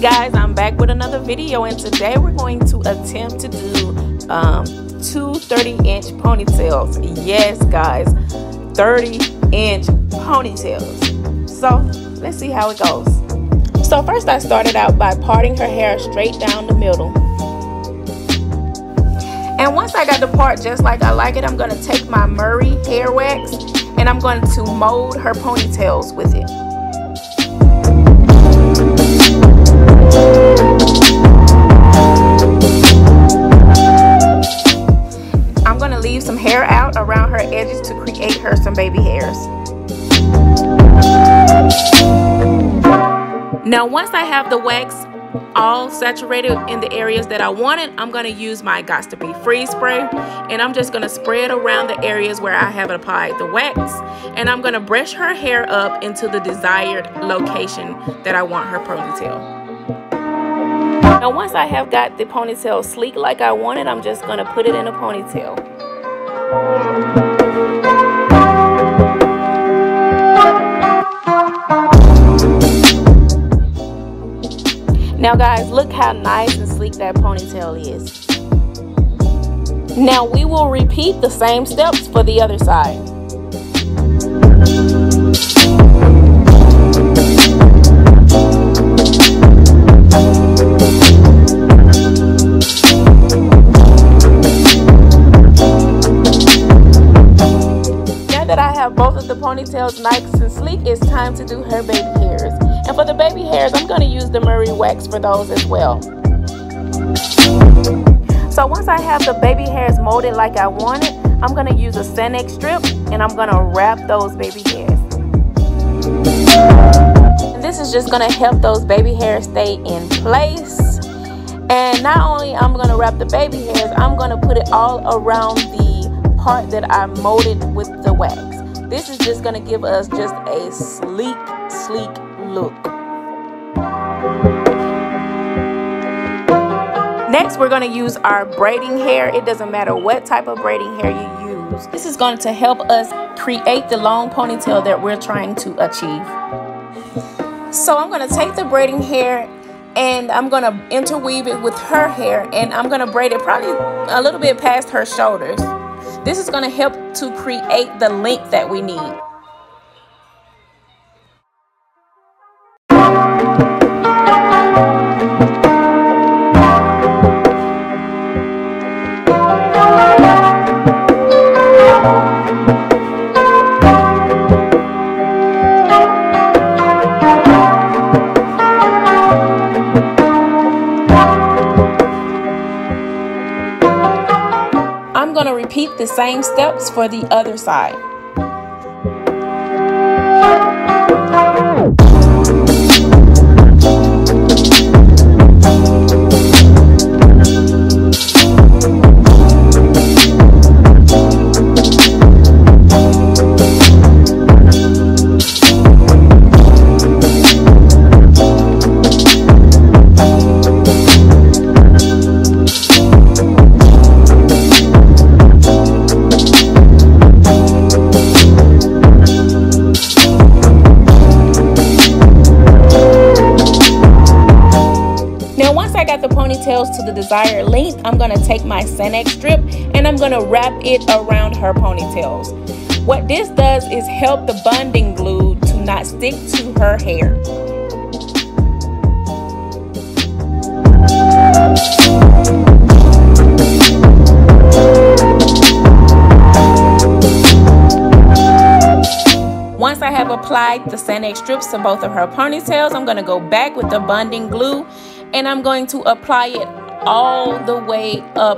Guys, I'm back with another video, and today we're going to attempt to do two 30-inch ponytails. Yes guys, 30-inch ponytails. So let's see how it goes. So first I started out by parting her hair straight down the middle, and once I got the part just like I like it, I'm going to take my Murray hair wax and I'm going to mold her ponytails with it. I'm going to leave some hair out around her edges to create her some baby hairs. Now once I have the wax all saturated in the areas that I wanted, I'm going to use my Got to Be Free spray, and I'm just going to spread around the areas where I have applied the wax, and I'm going to brush her hair up into the desired location that I want her ponytail. Now once I have got the ponytail sleek like I wanted, I'm just going to put it in a ponytail. Now guys, look how nice and sleek that ponytail is. Now we will repeat the same steps for the other side. Now that I have both of the ponytails nice and sleek, it's time to do her baby hairs. And for the baby hairs, I'm going to use the Murray wax for those as well. So once I have the baby hairs molded like I wanted, I'm going to use a Senex strip and I'm going to wrap those baby hairs. And this is just going to help those baby hairs stay in place. And not only I'm going to wrap the baby hairs, I'm going to put it all around the part that I molded with the wax. This is just going to give us just a sleek look. Next, we're going to use our braiding hair. It doesn't matter what type of braiding hair you use. This is going to help us create the long ponytail that we're trying to achieve. So I'm going to take the braiding hair and I'm going to interweave it with her hair, and I'm going to braid it probably a little bit past her shoulders. This is going to help to create the length that we need. I'm going to repeat the same steps for the other side. The ponytails to the desired length, I'm going to take my Senex strip and I'm going to wrap it around her ponytails. What this does is help the bonding glue to not stick to her hair. Once I have applied the Senex strips to both of her ponytails, I'm going to go back with the bonding glue and I'm going to apply it all the way up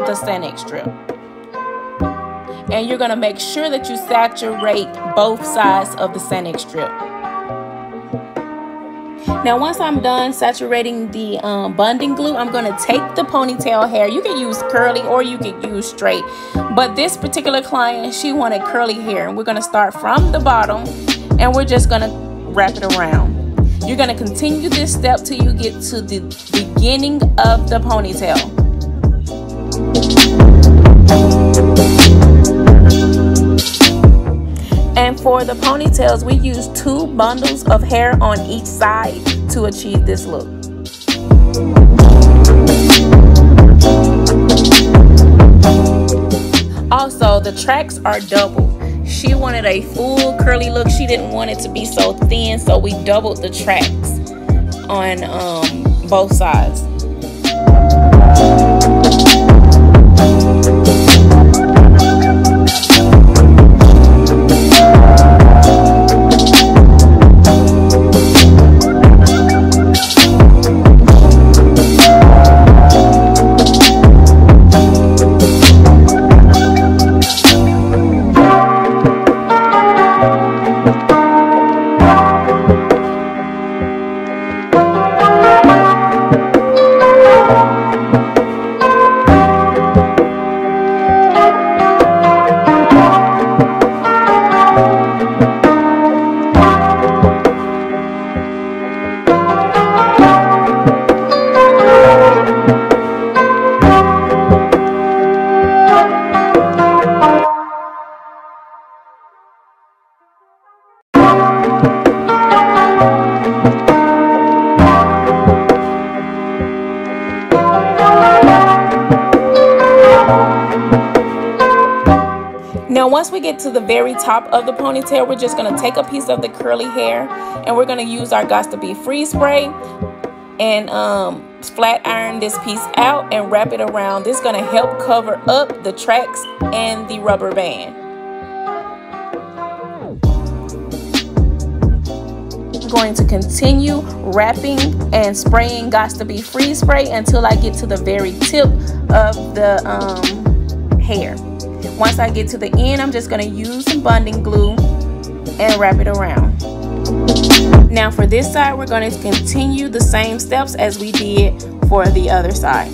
the Senex strip. And you're going to make sure that you saturate both sides of the Senex strip. Now once I'm done saturating the bonding glue, I'm going to take the ponytail hair. You can use curly or you can use straight, but this particular client, she wanted curly hair, and we're going to start from the bottom and we're just going to wrap it around. You're going to continue this step till you get to the beginning of the ponytail. And for the ponytails, we use 2 bundles of hair on each side to achieve this look. Also, the tracks are double. She wanted a full curly look. She didn't want it to be so thin, so we doubled the tracks on both sides. Now once we get to the very top of the ponytail, we're just going to take a piece of the curly hair and we're going to use our Gots to Be Free spray and flat iron this piece out and wrap it around. This is going to help cover up the tracks and the rubber band. I'm going to continue wrapping and spraying Gots to Be Free spray until I get to the very tip of the hair. Once I get to the end, I'm just going to use some bonding glue and wrap it around. Now for this side, we're going to continue the same steps as we did for the other side.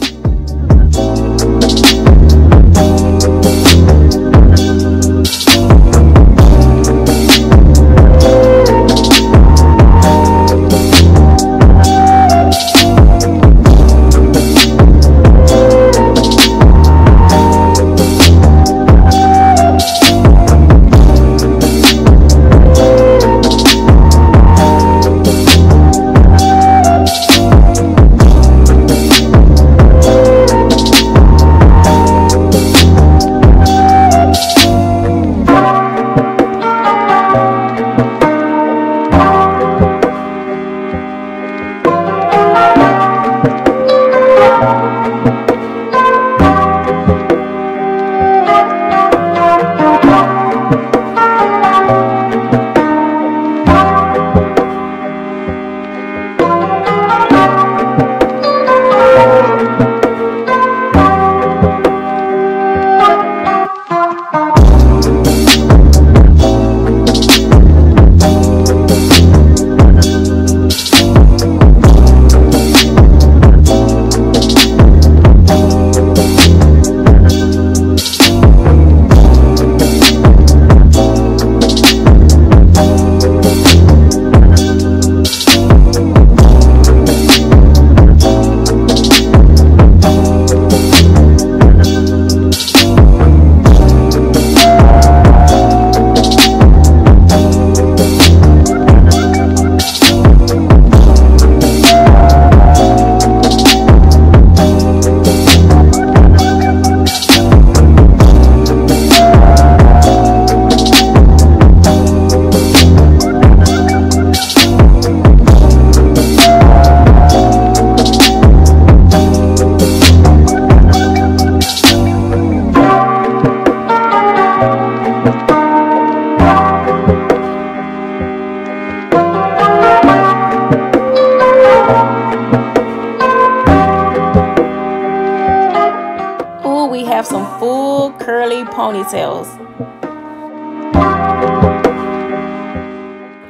Have some full curly ponytails.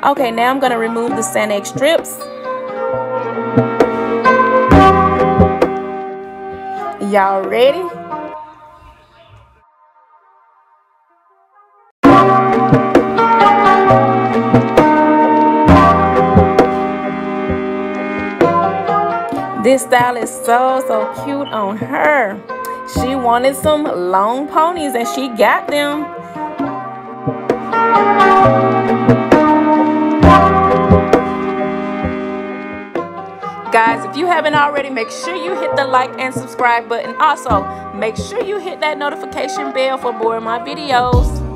Okay, now I'm going to remove the Sanex strips. Y'all ready? This style is so cute on her. She wanted some long ponies and she got them. Guys, if you haven't already, make sure you hit the like and subscribe button. Also, make sure you hit that notification bell for more of my videos.